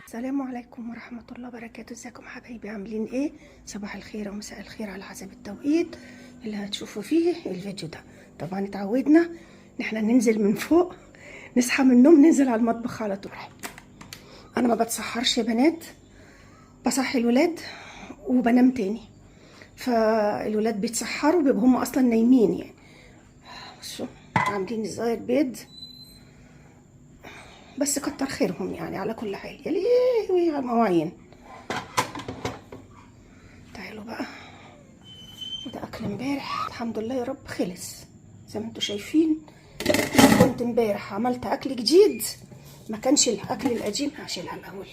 السلام عليكم ورحمة الله وبركاته. ازيكم حبايبي؟ عاملين ايه؟ صباح الخير ومساء الخير على حسب التوقيت اللي هتشوفوا فيه الفيديو ده. طبعا اتعودنا ان احنا ننزل من فوق، نصحى من النوم ننزل على المطبخ على طول. انا ما بتسحرش يا بنات، بصحي الولاد وبنام تاني. فالولاد بيتسحروا بيبقوا هم اصلا نايمين يعني. بصوا عاملين ازاي البيض، بس كتر خيرهم يعني على كل حال. يا لهوي على المواعين. تعالوا بقى، وده اكل امبارح الحمد لله يا رب خلص زي ما انتوا شايفين. كنت امبارح عملت اكل جديد، ما كانش الاكل القديم. هشيلها الاول.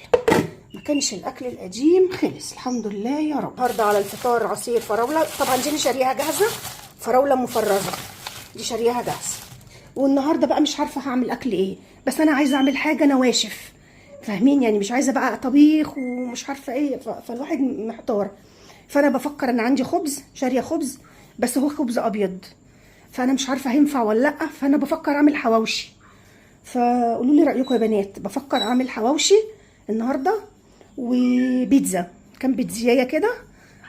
ما كانش الاكل القديم خلص الحمد لله يا رب. النهارده على الفطار عصير فراوله، طبعا دي شاريها جاهزه، فراوله مفرزه دي شاريها جاهزه. والنهارده بقى مش عارفه هعمل اكل ايه، بس انا عايزه اعمل حاجه نواشف، فاهمين يعني؟ مش عايزه بقى طبيخ ومش عارفه ايه، فالواحد محتار. فانا بفكر ان عندي خبز، شاريه خبز بس هو خبز ابيض، فانا مش عارفه هينفع ولا لا. فانا بفكر اعمل حواوشي، فقولوا لي رايكم يا بنات. بفكر اعمل حواوشي النهارده وبيتزا، كام بيتزايه كده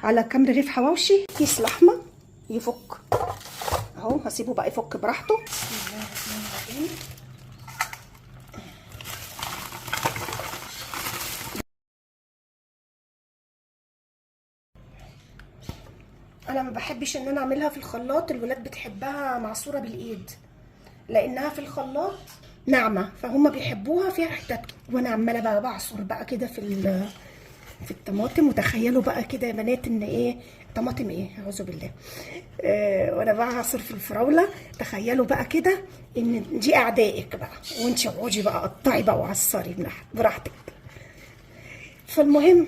على كام رغيف حواوشي، كيس لحمه يفك اهو. هسيبه بقى يفك براحته. بسم الله الرحمن الرحيم. انا ما بحبش ان انا اعملها في الخلاط، الولاد بتحبها معصوره بالايد لانها في الخلاط ناعمه، فهم بيحبوها فيها حتت. وانا عماله بقى بعصر بقى كده في الطماطم. وتخيلوا بقى كده يا بنات ان ايه طماطم ايه، اعوذ بالله. وانا بعصر في الفراوله، تخيلوا بقى كده ان دي اعدائك بقى، وانت اقعدي بقى قطعي بقى وعصري براحتك. فالمهم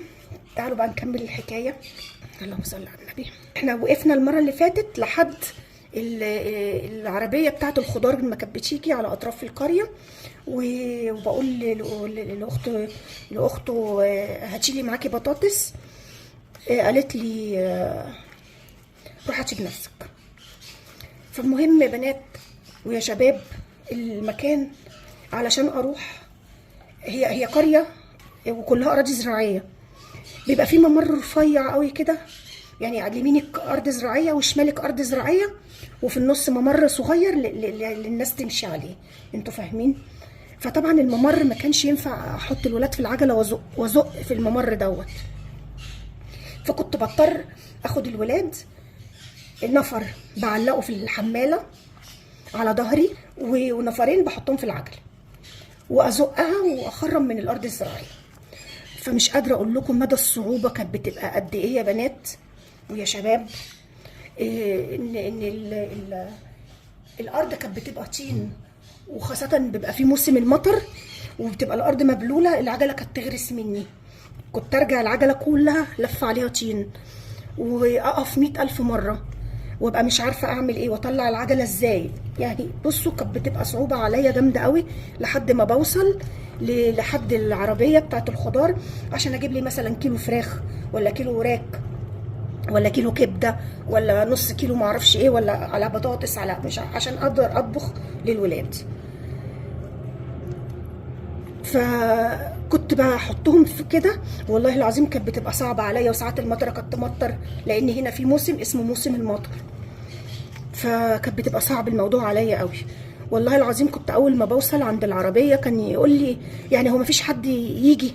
تعالوا بقى نكمل الحكايه. اللهم صل على النبي. احنا وقفنا المره اللي فاتت لحد العربيه بتاعه الخضار ما كانت بتيجي على اطراف القريه، وبقول لاخته هاتي لي معاكي بطاطس. قالت لي روح هاتي بنفسك. فالمهم يا بنات ويا شباب، المكان علشان اروح، هي قريه وكلها اراضي زراعيه، بيبقى في ممر رفيع قوي كده، يعني على يمينك ارض زراعيه وشمالك ارض زراعيه، وفي النص ممر صغير للناس تمشي عليه، انتوا فاهمين؟ فطبعا الممر ما كانش ينفع احط الولاد في العجله وازق في الممر دوت، فكنت بضطر اخد الولاد النفر بعلقه في الحماله على ظهري، ونفرين بحطهم في العجله وازقها واخرم من الارض الزراعيه. فمش قادره اقول لكم مدى الصعوبه كانت بتبقى قد ايه يا بنات ويا شباب. ان الارض كانت بتبقى طين، وخاصه بيبقى في موسم المطر وبتبقى الارض مبلوله، العجله كانت تغرس مني، كنت ارجع العجله كلها لف عليها طين، واقف 100,000 مره وابقى مش عارفه اعمل ايه واطلع العجله ازاي. يعني بصوا كانت بتبقى صعوبه عليا جامده قوي لحد ما بوصل لحد العربيه بتاعت الخضار، عشان اجيب لي مثلا كيلو فراخ ولا كيلو وراك ولا كيلو كبده ولا نص كيلو معرفش ايه، ولا على بطاطس، على مش عشان اقدر اطبخ للولاد. فكنت بحطهم في كده، والله العظيم كانت بتبقى صعبه عليا. وساعات المطره كانت تمطر، لان هنا في موسم اسمه موسم المطر، فكانت بتبقى صعب الموضوع عليا قوي. والله العظيم كنت اول ما بوصل عند العربيه كان يقول لي يعني هو ما فيش حد يجي.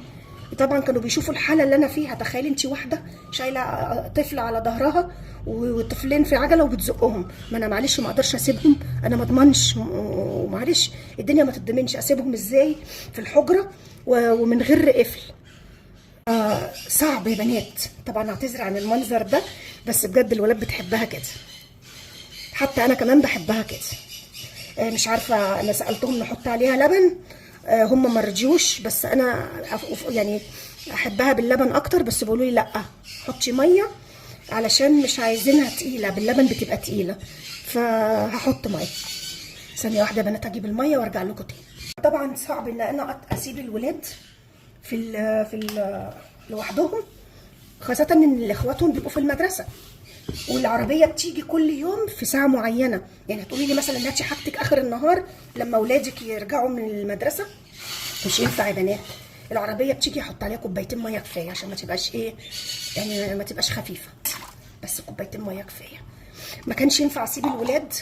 طبعا كانوا بيشوفوا الحاله اللي انا فيها. تخيلي انت واحده شايله طفل على ظهرها وطفلين في عجله وبتزقهم، ما انا معلش ما اقدرش اسيبهم، انا ما اضمنش، ومعلش الدنيا ما تضمنش اسيبهم ازاي في الحجره ومن غير قفل. صعب يا بنات. طبعا اعتذر عن المنظر ده، بس بجد الولاد بتحبها كده، حتى انا كمان بحبها كده. مش عارفه، انا سالتهم نحط عليها لبن، هم ما رضيوش، بس انا يعني احبها باللبن اكتر، بس بيقولوا لي لا حطي ميه علشان مش عايزينها تقيله، باللبن بتبقى تقيله، فهحط ميه. ثانيه واحده يا بنات اجيب الميه وارجع لكم تاني. طبعا صعب ان انا اسيب الولاد في لوحدهم، خاصه ان اخواتهم بيبقوا في المدرسه، والعربيه بتيجي كل يوم في ساعه معينه. يعني هتقولي لي مثلا هاتي حاجتك اخر النهار لما اولادك يرجعوا من المدرسه، مش ينفع يا بنات. العربيه بتيجي احط عليها كوبايتين ميه كفايه عشان ما تبقاش ايه يعني، ما تبقاش خفيفه، بس كوبايتين ميه كفايه. ما كانش ينفع اسيب الولاد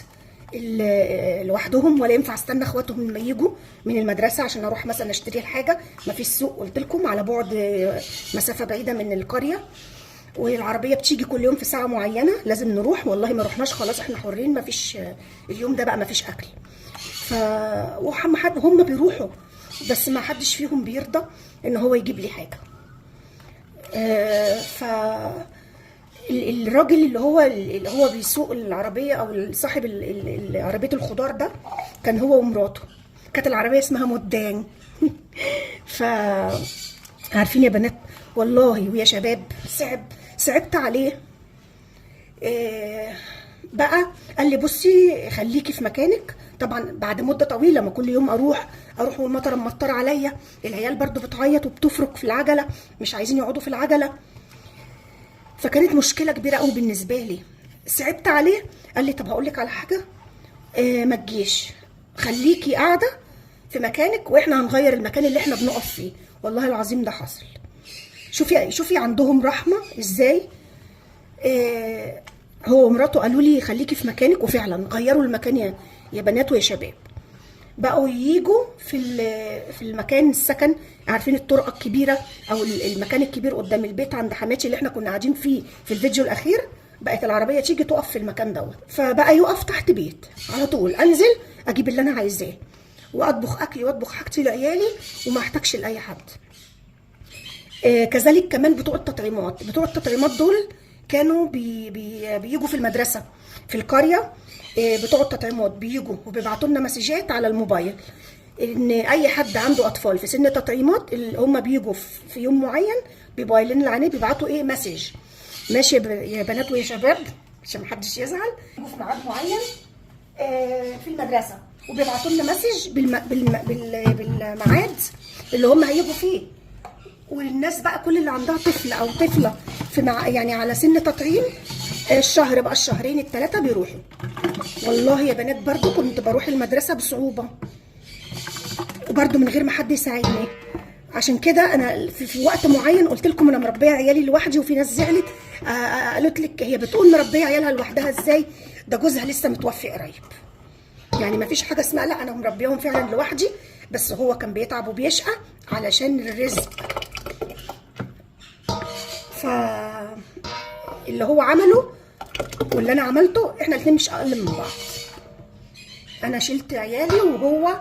لوحدهم، ولا ينفع استنى اخواتهم لما يجوا من المدرسه عشان اروح مثلا اشتري الحاجه. ما فيش سوق، قلت لكم على بعد مسافه بعيده من القريه، والعربيه بتيجي كل يوم في ساعه معينه لازم نروح. والله ما رحناش خلاص احنا حرين، ما فيش اليوم ده بقى ما فيش اكل. ف هم بيروحوا بس ما حدش فيهم بيرضى ان هو يجيب لي حاجه. ف الراجل اللي هو بيسوق العربيه او صاحب عربيه الخضار ده كان هو ومراته، كانت العربيه اسمها مودان. ف عارفين يا بنات والله ويا شباب صعبت عليه. بقى قال لي بصي خليكي في مكانك. طبعا بعد مده طويله، ما كل يوم اروح والمطره مطر عليا، العيال برضو بتعيط وبتفرك في العجله، مش عايزين يقعدوا في العجله. فكانت مشكله كبيره قوي بالنسبه لي. صعبت عليه، قال لي طب هقول لك على حاجه، ما تجيش، خليكي قاعده في مكانك واحنا هنغير المكان اللي احنا بنقف فيه. والله العظيم ده حصل. شوفي عندهم رحمه ازاي. هو ومراته قالوا لي خليكي في مكانك، وفعلا غيروا المكان يا بنات ويا شباب. بقوا ييجوا في المكان السكن، عارفين الطرقه الكبيره او المكان الكبير قدام البيت عند حماتي اللي احنا كنا قاعدين فيه في الفيديو الاخير، بقت العربيه تيجي تقف في المكان دوت. فبقى يقف تحت بيت على طول، انزل اجيب اللي انا عايزاه واطبخ اكلي واطبخ حاجتي لعيالي وما احتاجش لاي حد. كذلك كمان بتوع التطعيمات دول كانوا بيجوا في المدرسه في القريه. بتوع التطعيمات بيجوا وبيبعتوا لنا مسجات على الموبايل ان اي حد عنده اطفال في سن تطعيمات، هم بيجوا في يوم معين بيبقوا قايلين لنا عليه، بيبعتوا ايه مسج. ماشي يا بنات ويا شباب عشان محدش يزعل، بيجوا في ميعاد معين في المدرسه وبيبعتوا لنا مسج بالميعاد اللي هم هيجوا فيه. والناس بقى كل اللي عندها طفل او طفله يعني على سن تطعيم، الشهر بقى الشهرين الثلاثه بيروحوا. والله يا بنات برضو كنت بروح المدرسه بصعوبه وبرضو من غير ما حد يساعدني. عشان كده انا في وقت معين قلت لكم انا مربيه عيالي لوحدي، وفي ناس زعلت قالت لك هي بتقول مربيه عيالها لوحدها ازاي، ده جوزها لسه متوفي قريب. يعني ما فيش حاجه اسمها لا، انا مربيهم فعلا لوحدي، بس هو كان بيتعب وبيشقى علشان الرزق. اللي هو عمله واللي انا عملته احنا الاثنين مش اقل من بعض. انا شلت عيالي وهو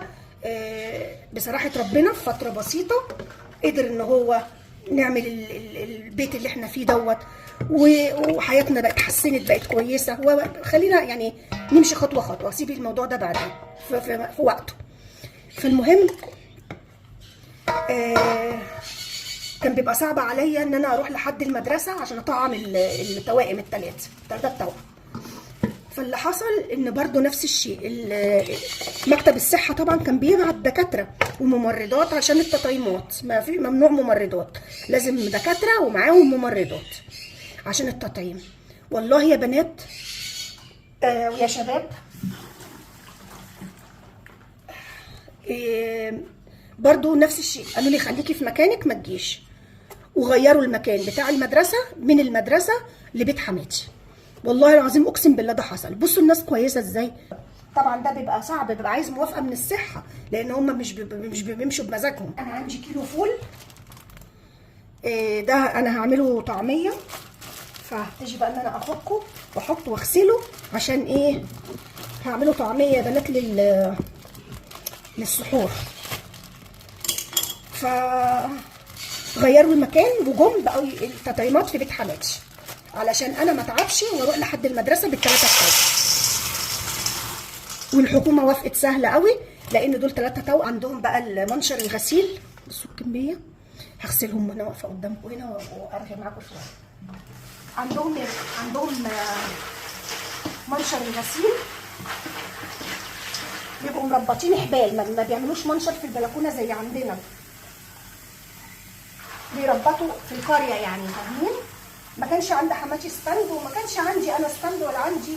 بصراحه ربنا في فتره بسيطه قدر ان هو نعمل البيت اللي احنا فيه دوت، وحياتنا بقت اتحسنت بقت كويسه. وخلينا يعني نمشي خطوه خطوه، سيبي الموضوع ده بعدين في وقته. فالمهم كان بيبقى صعب عليا ان انا اروح لحد المدرسه عشان اطعم التوائم الثلاثه توأم. فاللي حصل ان برضو نفس الشيء، مكتب الصحه طبعا كان بيبعت دكاتره وممرضات عشان التطعيمات، ما في ممنوع ممرضات، لازم دكاتره ومعاهم ممرضات عشان التطعيم. والله يا بنات ويا شباب برضو نفس الشيء، قالوا لي خليكي في مكانك ما تجيش، وغيروا المكان بتاع المدرسه من المدرسه لبيت حماتي. والله العظيم اقسم بالله ده حصل. بصوا الناس كويسه ازاي. طبعا ده بيبقى صعب، بيبقى عايز موافقه من الصحه لان هم مش بيمشوا بمزاجهم. انا عندي كيلو فول ده انا هعمله طعميه، فهبتدي بقى ان انا افكه واحطه واغسله عشان ايه، هعمله طعميه يا بنات للسحور. غيروا المكان وجم بقوا التطعيمات في بيت حماتي علشان انا ما اتعبش واروح لحد المدرسه بالثلاثه بتوع. والحكومه وافقت سهله قوي لان دول 3 توأم عندهم بقى المنشر الغسيل. بصوا الكميه، هغسلهم وانا واقفه قدامكم هنا وارغي معاكم شويه. عندهم منشر الغسيل، بيبقوا مربطين حبال، ما بيعملوش منشر في البلكونه زي عندنا، بيربطوا في القريه يعني، فاهمين؟ ما كانش عند حماتي ستاند وما كانش عندي انا ستاند ولا عندي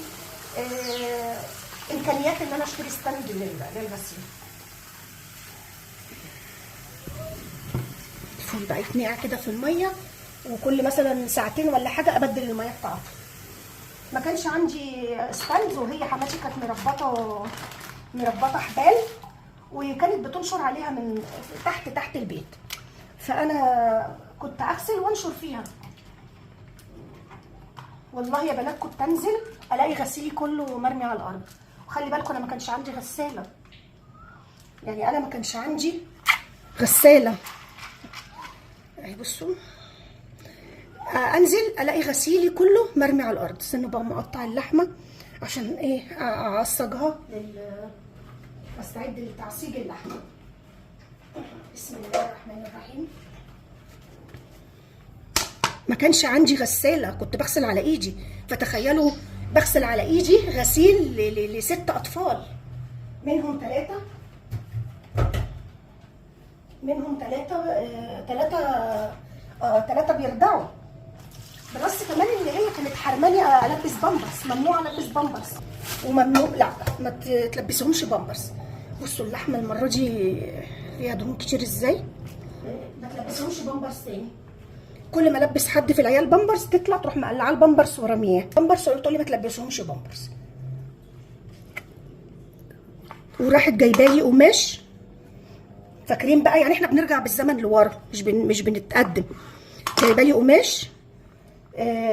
امكانيات ان انا اشتري ستاند للغسيل. يبقى يتنقع كده في الميه، وكل مثلا ساعتين ولا حاجه ابدل الميه بتاعته. ما كانش عندي ستاندز، وهي حماتي كانت مربطه حبال، وكانت بتنشر عليها من تحت البيت، فانا كنت اغسل وانشر فيها. والله يا بنات كنت انزل الاقي غسيلي كله مرمي على الارض. وخلي بالكم انا ما كانش عندي غساله، يعني انا ما كانش عندي غساله اهي. بصوا، انزل الاقي غسيلي كله مرمي على الارض. استنوا بقى مقطع اللحمه عشان ايه اعصجها استعد لتعصيج اللحمه. بسم الله الرحمن الرحيم. ما كانش عندي غساله، كنت بغسل على ايدي، فتخيلوا بغسل على ايدي غسيل ل6 اطفال، منهم ثلاثة بيرضعوا. بس كمان اللي هي كانت حرماني البس بامبرز، ممنوع البس بامبرز، وممنوع لا ما تلبسهمش بامبرز. بصوا اللحمه المره دي فيها دهون كتير ازاي، ما تلبسهمش بامبرز تاني. كل ما البس حد في العيال بامبرز تطلع تروح مقلعه البامبرز ورمياه بامبرز، وتقول لي ما تلبسهمش بامبرز. وراحت جايبالي قماش، فاكرين بقى يعني احنا بنرجع بالزمن لورا، مش بنتقدم. جايبالي قماش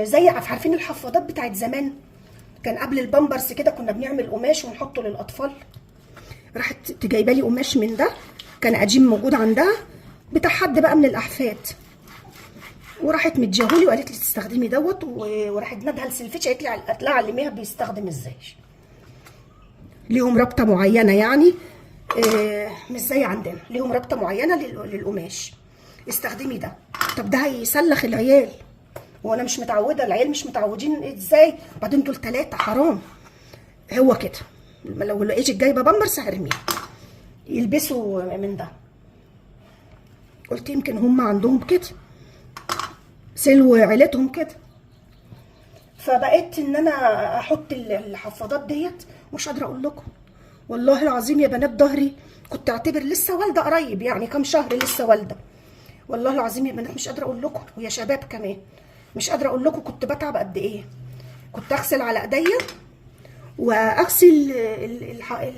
زي عارفين الحفاضات بتاعت زمان، كان قبل البامبرز كده كنا بنعمل قماش ونحطه للاطفال. راحت تجايبالي قماش من ده، كان قديم موجود عندها بتاع حد بقى من الاحفاد، وراحت مديهولي وقالت لي تستخدمي دوت. وراحت نادها لسلفتش قالت لي علميها بيستخدم ازاي. ليهم رابطه معينه يعني مش زي عندنا، ليهم رابطه معينه للقماش. استخدمي ده. طب ده هيسلخ العيال، وانا مش متعوده، العيال مش متعودين ازاي، وبعدين دول 3 حرام. هو كده لو لقيتك جايبه بامبرز هرميه، يلبسوا من ده. قلت يمكن هم عندهم كده، سلو عيلتهم كده. فبقيت ان انا احط الحفاضات ديت. مش قادره اقول لكم والله العظيم يا بنات، ظهري كنت اعتبر لسه والده قريب، يعني كام شهر لسه والده. والله العظيم يا بنات مش قادره اقول لكم، ويا شباب كمان مش قادره اقول لكم كنت بتعب قد ايه. كنت اغسل على ايديا واغسل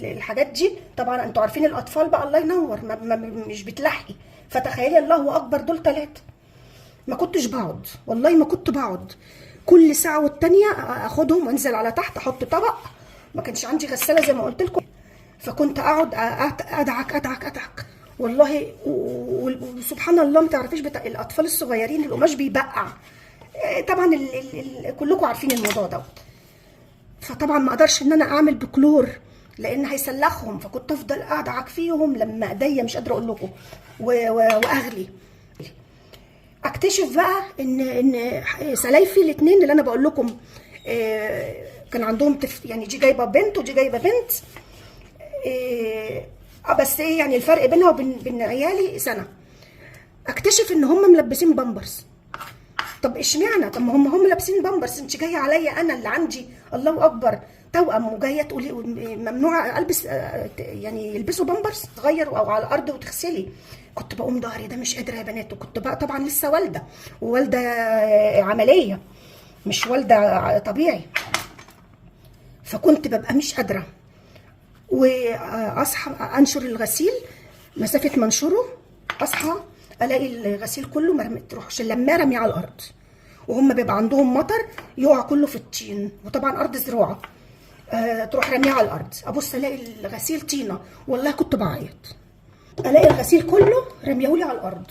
الحاجات دي. طبعا انتوا عارفين الاطفال بقى الله ينور مش بتلحقي، فتخيلي الله اكبر دول 3. ما كنتش بقعد، والله ما كنت بقعد، كل ساعه والتانيه اخدهم وانزل على تحت احط طبق. ما كانش عندي غساله زي ما قلت لكم، فكنت اقعد ادعك والله. وسبحان الله ما تعرفيش بتاع الاطفال الصغيرين القماش بيبقع. طبعا كلكم عارفين الموضوع دوت. فطبعا ما اقدرش ان انا اعمل بكلور لان هيسلخهم، فكنت افضل ادعك فيهم لما ايديا مش قادره اقول لكم واغلي. اكتشف بقى ان سلايفي الاثنين اللي انا بقول لكم كان عندهم يعني دي جايبه بنت ودي جايبه بنت، بس ايه يعني الفرق بينها وبين عيالي سنه. اكتشف ان هم ملبسين بامبرز. طب اشمعنى؟ طب ما هم لابسين بامبرز، انت جايه عليا انا اللي عندي الله اكبر توأم وجايه تقولي ممنوع البس يعني يلبسوا بامبرز تغير او على الارض وتغسلي. كنت بقوم ظهري ده مش قادره يا بنات، وكنت بقى طبعا لسه والده، ووالده عمليه مش والده طبيعي، فكنت ببقى مش قادره. واصحى انشر الغسيل، مسافه منشره اصحى الاقي الغسيل كله تروح لما رمي على الارض، وهم بيبقى عندهم مطر يقع كله في الطين، وطبعا ارض زراعه تروح رميه على الارض. ابص الاقي الغسيل طينه، والله كنت بعيط. الاقي الغسيل كله رميهولي على الارض.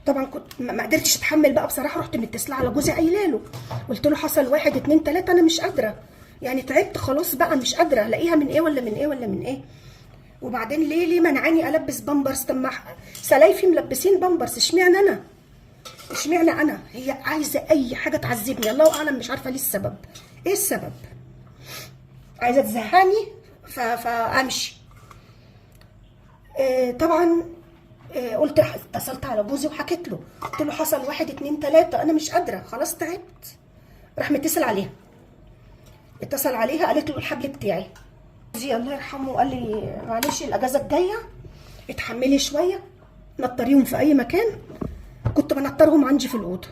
طبعا كنت ما قدرتش اتحمل بقى بصراحه، رحت متصله على جوزي قايله له، قلت له حصل 1 2 3 انا مش قادره، يعني تعبت خلاص بقى مش قادره الاقيها من ايه ولا من ايه ولا من ايه. وبعدين ليه منعاني البس بامبرز؟ طب ما سلايفي ملبسين بامبرز، اشمعنى انا؟ هي عايزه اي حاجه تعذبني، الله اعلم، مش عارفه ليه السبب. ايه السبب؟ عايزه تزهقني فامشي. طبعا قلت اتصلت على جوزي وحكيت له، قلت له حصل 1 2 3 انا مش قادره خلاص تعبت. راح متصل عليها، اتصل عليها قالت له الحبل بتاعي. جوزي الله يرحمه قال لي معلش الاجازه الجايه اتحملي شويه، نطريهم في اي مكان كنت بنطرهم عندي في الاوضه.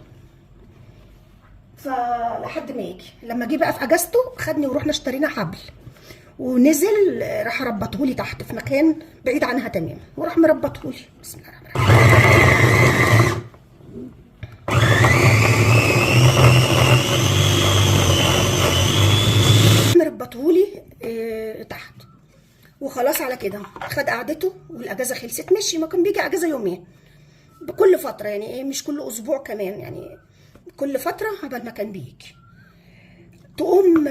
فلحد ما يجي لما جه بقى في اجازته خدني ورحنا اشترينا حبل، ونزل راح ربطهولي تحت في مكان بعيد عنها تماما، وراح مربطهولي. بسم الله الرحمن الرحيم. مربطهولي تحت، وخلاص على كده خد قعدته والاجازه خلصت مشي. ما كان بيجي اجازه يومين بكل فتره، يعني ايه مش كل اسبوع كمان، يعني كل فتره قبل ما كان بيجي. تقوم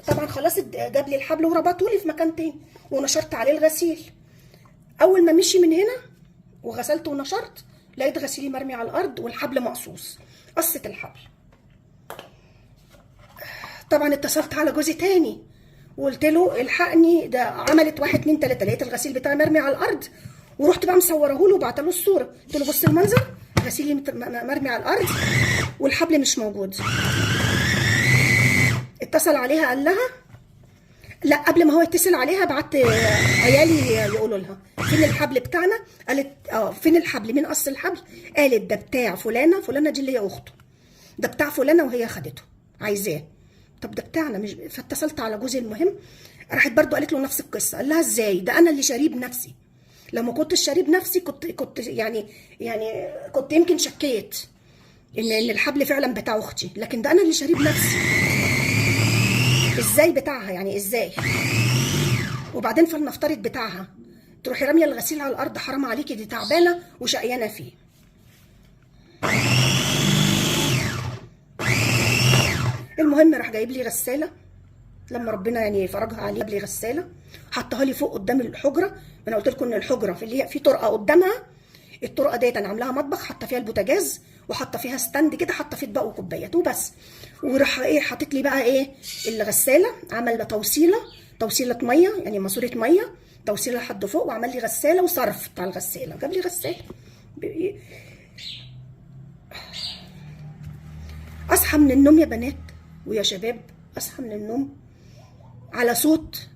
طبعا خلاص جاب لي الحبل وربطه لي في مكان تاني، ونشرت عليه الغسيل. اول ما مشي من هنا وغسلت ونشرت لقيت غسيلي مرمي على الارض والحبل مقصوص، قصة الحبل. طبعا اتصلت على جوزي تاني وقلت له الحقني، ده عملت 1 2 3، لقيت الغسيل بتاعي مرمي على الارض، ورحت بقى مصوره له وبعت له الصوره. قلت له بص المنظر، غسيلي مرمي على الارض والحبل مش موجود. اتصل عليها قال لها لا، قبل ما هو يتصل عليها بعت عيالي يقولوا لها فين الحبل بتاعنا. قالت فين الحبل، مين قص الحبل؟ قالت ده بتاع فلانه، فلانه دي اللي هي اخته، ده بتاع فلانه وهي خدته عايزاه. طب ده بتاعنا مش. فاتصلت على جوزي، المهم راحت برضو قالت له نفس القصه. قال لها ازاي، ده انا اللي شاريه بنفسي، لو ما كنتش شاريه بنفسي كنت يعني كنت يمكن شكيت ان الحبل فعلا بتاع اختي، لكن ده انا اللي شاريه بنفسي. ازاي بتاعها يعني ازاي؟ وبعدين فلنفترض بتاعها، تروحي راميه الغسيل على الارض، حرام عليكي، دي تعبانه وشقيانه فيه. المهم راح جايب لي غساله، لما ربنا يعني فرجها عليه جاب لي غساله حطها لي فوق قدام الحجره. انا قلت لكم ان الحجره في اللي هي في طرقه قدامها، الطرقه ديت انا عاملاها مطبخ، حاطه فيها البوتاجاز وحاطه فيها ستاند كده، حاطه فيه اطباق وكوبايات وبس. وراح ايه حاطط لي بقى ايه الغساله، عمل توصيله ميه، يعني ماسوره ميه توصيله لحد فوق، وعمل لي غساله وصرف بتاع الغساله، جاب لي غساله. اصحى من النوم يا بنات ويا شباب، اصحى من النوم على صوت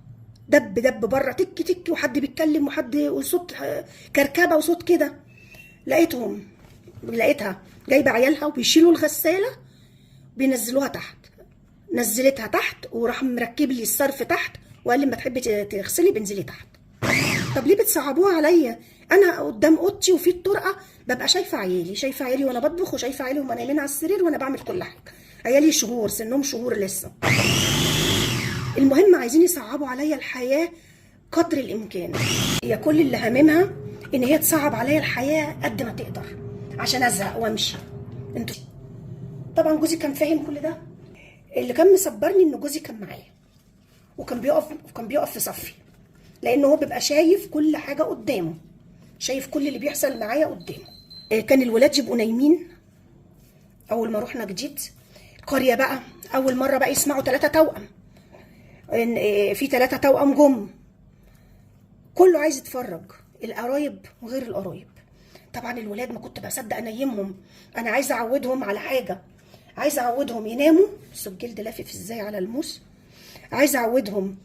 دب دب بره، تك تك، وحد بيتكلم وحد، وصوت كركبه وصوت كده. لقيتها جايبه عيالها وبيشيلوا الغساله بينزلوها تحت، نزلتها تحت وراح مركب لي الصرف تحت، وقال لي ما تحبي تغسلي بنزلي تحت. طب ليه بتصعبوها عليا؟ انا قدام اوضتي وفي الطرقه ببقى شايفه عيالي وانا بطبخ، وشايفه عيالي وهم نايمين على السرير وانا بعمل كل حاجه. عيالي شهور، سنهم شهور لسه. المهم عايزين يصعبوا عليا الحياه قدر الامكان. هي كل اللي هاممها ان هي تصعب عليا الحياه قد ما تقدر عشان ازهق وامشي. انتوا طبعا جوزي كان فاهم كل ده. اللي كان مصبرني ان جوزي كان معايا وكان بيقف في صفي، لانه هو بيبقى شايف كل حاجه قدامه، شايف كل اللي بيحصل معايا قدامه. كان الولاد يبقوا نايمين اول ما رحنا جديد القريه بقى، اول مره بقى يسمعوا 3 توأم، في 3 توأم جم، كله عايز يتفرج، القرايب وغير القرايب. طبعا الولاد ما كنت بصدق انيمهم، انا عايزه اعودهم على حاجه، عايزه اعودهم يناموا، بصوا الجلد لافف ازاي على الموس، عايزه اعودهم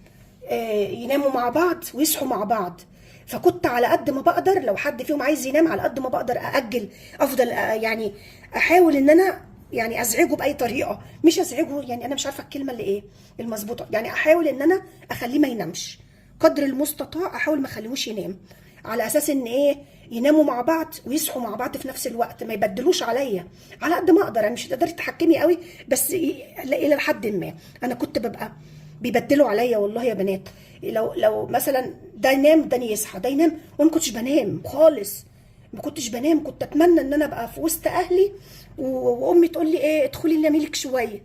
يناموا مع بعض ويصحوا مع بعض. فكنت على قد ما بقدر لو حد فيهم عايز ينام، على قد ما بقدر ااجل، افضل يعني احاول ان انا يعني ازعجه باي طريقه، مش ازعجه يعني انا مش عارفه الكلمه اللي ايه المظبوطه، يعني احاول ان انا اخليه ما ينامش قدر المستطاع، احاول ما اخليهوش ينام، على اساس ان ايه يناموا مع بعض ويصحوا مع بعض في نفس الوقت، ما يبدلوش عليا، على قد ما اقدر. انا مش هتقدري تتحكمي قوي، بس الى حد ما انا كنت ببقى بيبدلوا عليا والله يا بنات. لو مثلا ده ينام ده يصحى، ده ينام، وانا ما كنتش بنام خالص، ما كنتش بنام. كنت اتمنى ان انا ابقى في وسط اهلي وامي تقول لي ايه ادخلي نامي لك شويه،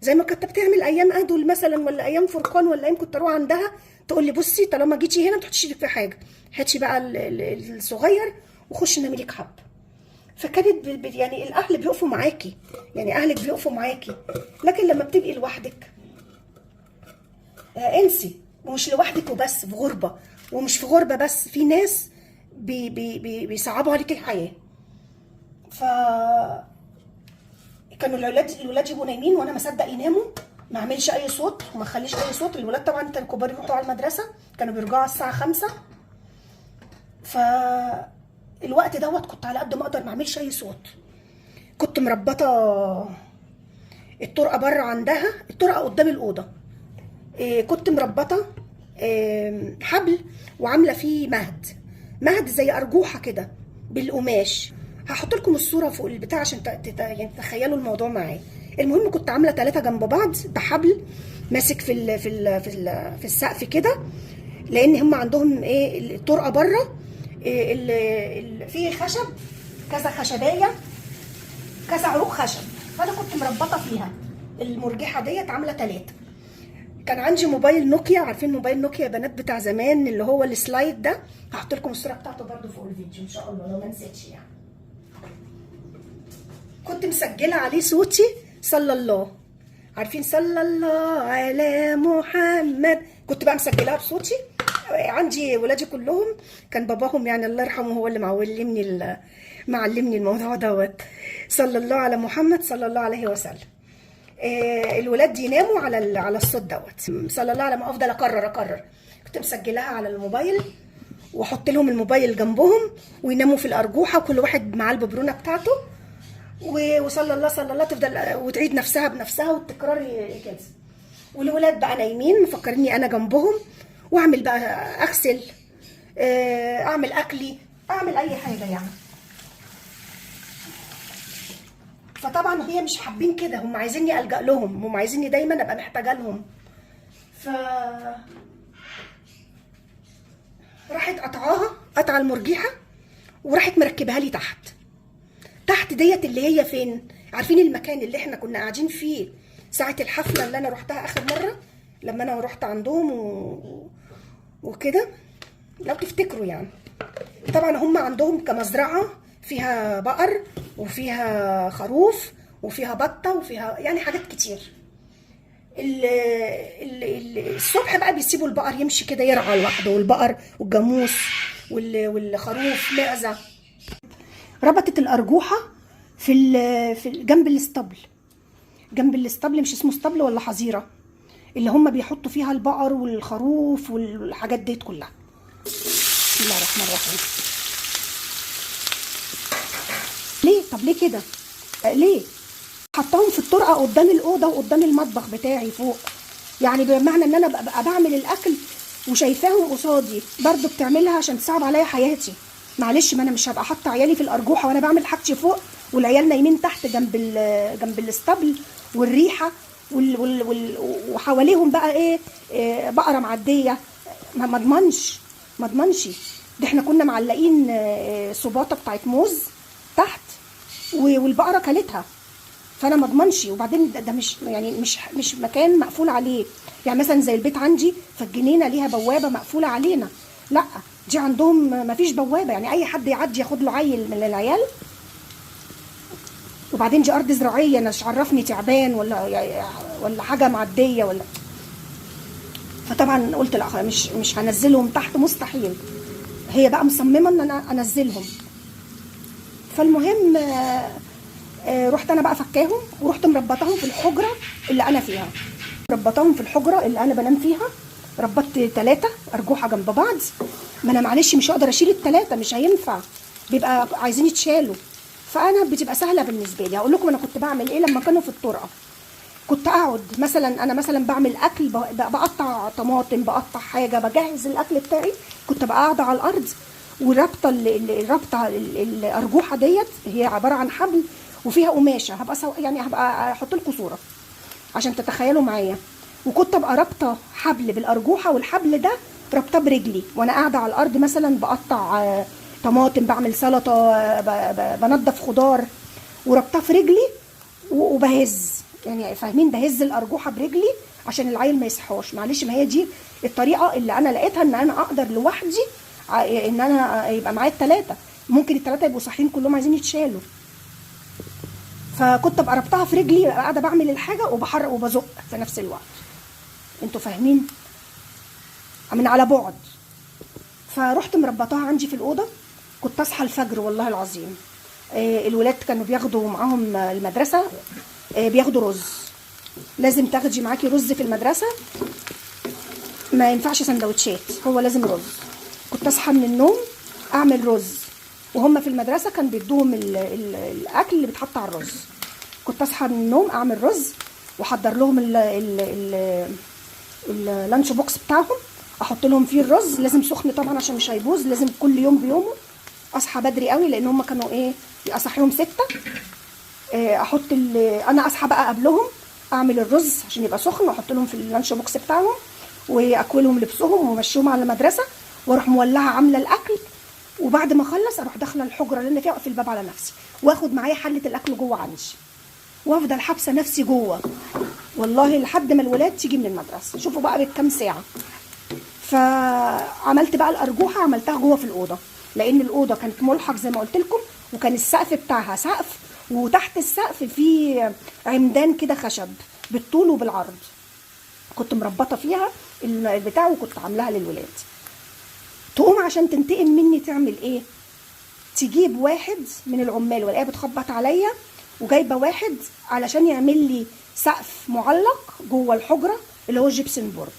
زي ما كنت بتعمل ايام ادول مثلا، ولا ايام فرقان، ولا ايام كنت اروح عندها تقول لي بصي طالما جيتي هنا ما تحطيش ايدك في حاجه، هاتي بقى الصغير وخشي نامي لك حب. فكانت يعني الاهل بيقفوا معاكي، يعني اهلك بيقفوا معاكي، لكن لما بتبقي لوحدك انسي. ومش لوحدك وبس، في غربه، ومش في غربه بس، في ناس بيصعبوا عليك الحياه. ف كانوا الولاد يبقوا نايمين وانا ما صدق يناموا، ما اعملش اي صوت وما اخليش اي صوت. الولاد طبعا كانوا كبار يروحوا على المدرسه، كانوا بيرجعوا على الساعه 5. ف الوقت دوت كنت على قد ما اقدر ما اعملش اي صوت. كنت مربطه الطرقه بره عندها، الطرقه قدام الاوضه. كنت مربطه حبل وعامله فيه مهد زي ارجوحه كده بالقماش. هحط لكم الصوره فوق البتاع عشان يعني تتخيلوا الموضوع معايا. المهم كنت عامله 3 جنب بعض بحبل ماسك في السقف كده، لان هم عندهم ايه الطرقه بره في خشب، كذا خشبايه، كذا عروق خشب، فانا كنت مربطه فيها المرجحه ديت عامله 3. كان عندي موبايل نوكيا، عارفين موبايل نوكيا يا بنات بتاع زمان اللي هو السلايد ده؟ هحط لكم الصوره بتاعته برده فوق الفيديو ان شاء الله لو ما نسيتش يعني. كنت مسجله عليه صوتي صلى الله، عارفين صلى الله على محمد، كنت بقى مسجلها بصوتي. عندي ولادي كلهم كان باباهم يعني الله يرحمه هو اللي معلمني الموضوع دوت، صلى الله على محمد صلى الله عليه وسلم. الولاد يناموا على الصوت دوت صلى الله على ما افضل اكرر. كنت مسجلاها على الموبايل واحط لهم الموبايل جنبهم ويناموا في الارجوحه وكل واحد معاه الببرونه بتاعته، وصلى الله صلى الله تفضل وتعيد نفسها بنفسها والتكرار كده. والولاد بقى نايمين مفكريني انا جنبهم، واعمل بقى اغسل، اعمل اكلي، اعمل اي حاجه يعني. فطبعا هي مش حابين كده، هم عايزيني الجا لهم، هم عايزيني دايما ابقى محتاجه لهم. راحت قطعه المرجيحه وراحت مركبها لي تحت ديت اللي هي فين؟ عارفين المكان اللي احنا كنا قاعدين فيه ساعه الحفله اللي انا روحتها اخر مره لما انا روحت عندهم وكده لو تفتكروا يعني. طبعا هم عندهم كمزرعه فيها بقر وفيها خروف وفيها بطه وفيها يعني حاجات كتير. الصبح بقى بيسيبوا البقر يمشي كده يرعى لوحده، والبقر والجاموس والخروف معزه. ربطت الارجوحه في جنب الاسطبل، مش اسمه اسطبل ولا حظيره، اللي هم بيحطوا فيها البقر والخروف والحاجات ديت كلها. بسم الله الرحمن الرحيم. ليه؟ طب ليه كده؟ ليه؟ حطاهم في الطرقه قدام الاوضه وقدام المطبخ بتاعي فوق، يعني بمعنى ان انا ببقى بعمل الاكل وشايفاهم قصادي، برضو بتعملها عشان تصعب عليا حياتي. معلش، ما انا مش هبقى حاطه عيالي في الارجوحه وانا بعمل حاجتي فوق والعيال نايمين تحت جنب الاسطبل والريحه وحواليهم بقى ايه بقره معديه. ما اضمنش. ده احنا كنا معلقين صباطه بتاعت موز تحت والبقره كلتها، فانا ما اضمنش. وبعدين ده مش مكان مقفول عليه، يعني مثلا زي البيت عندي فالجنينه ليها بوابه مقفوله علينا، لا دي عندهم ما فيش بوابه، يعني اي حد يعدي ياخد له عيل من العيال. وبعدين دي ارض زراعيه، انا مش عرفني تعبان ولا حاجه معديه ولا. فطبعا قلت لا مش هنزلهم تحت، مستحيل. هي بقى مصممه ان انا انزلهم. فالمهم رحت انا بقى فكاهم ورحت مربطاهم في الحجره اللي انا فيها، مربطاهم في الحجره اللي انا بنام فيها. ربطت 3 ارجوحه جنب بعض، ما انا معلش مش هقدر اشيل ال3، مش هينفع، بيبقى عايزين يتشالوا. فانا بتبقى سهله بالنسبه لي. هقول لكم انا كنت بعمل ايه لما كانوا في الطرقه. كنت اقعد انا مثلا بعمل اكل، بقطع طماطم، بقطع حاجه، بجهز الاكل بتاعي، كنت بقى قاعده على الارض ورابطه الارجوحه ديت، هي عباره عن حبل وفيها قماشه. هبقى احط لكم صوره عشان تتخيلوا معايا. وكنت ابقى رابطه حبل بالارجوحه، والحبل ده رابطه برجلي وانا قاعده على الارض، مثلا بقطع طماطم، بعمل سلطه، بنضف خضار، ورابطه في رجلي وبهز، يعني فاهمين، بهز الارجوحه برجلي عشان العيل ما يصحاش. معلش، ما هي دي الطريقه اللي انا لقيتها ان انا اقدر لوحدي، ان انا يبقى معايا ال3، ممكن ال3 يبقوا صاحيين كلهم عايزين يتشالوا. فكنت ابقى ربطها في رجلي، قاعده بعمل الحاجه وبحرق وبزق في نفس الوقت، انتوا فاهمين، من على بعد. فرحت مربطاها عندي في الاوضه. كنت اصحى الفجر والله العظيم. الولاد كانوا بياخدوا معاهم المدرسه، بياخدوا رز، لازم تاخدي معاكي رز في المدرسه، ما ينفعش سندوتشات، هو لازم رز. كنت اصحى من النوم اعمل رز وهم في المدرسه كان بيدوهم الاكل اللي بيتحط على الرز. كنت اصحى من النوم اعمل رز واحضر لهم اللانش بوكس بتاعهم، احط لهم فيه الرز، لازم سخن طبعا عشان مش هيبوظ، لازم كل يوم بيومه. اصحى بدري قوي لان هم كانوا ايه اصحيهم 6. احط انا اصحى بقى قبلهم اعمل الرز عشان يبقى سخن، واحط لهم في اللانش بوكس بتاعهم واكلهم لبسهم وامشيهم على المدرسه، واروح مولعه عامله الاكل. وبعد ما اخلص اروح داخله الحجره اللي انا فيها واقفل الباب على نفسي، واخد معايا حله الاكل جوه عندي، وافضل حابسه نفسي جوه والله لحد ما الولاد تيجي من المدرسه. شوفوا بقى بكام ساعه. فعملت بقى الارجوحه، عملتها جوه في الاوضه، لان الاوضه كانت ملحق زي ما قلت لكم، وكان السقف بتاعها سقف، وتحت السقف فيه عمدان كده خشب بالطول وبالعرض، كنت مربطه فيها البتاع وكنت عاملاها للولاد. تقوم عشان تنتقم مني تعمل ايه؟ تجيب واحد من العمال، والاقيها بتخبط عليا وجايبه واحد علشان يعمل لي سقف معلق جوه الحجره اللي هو جيبسن بورد.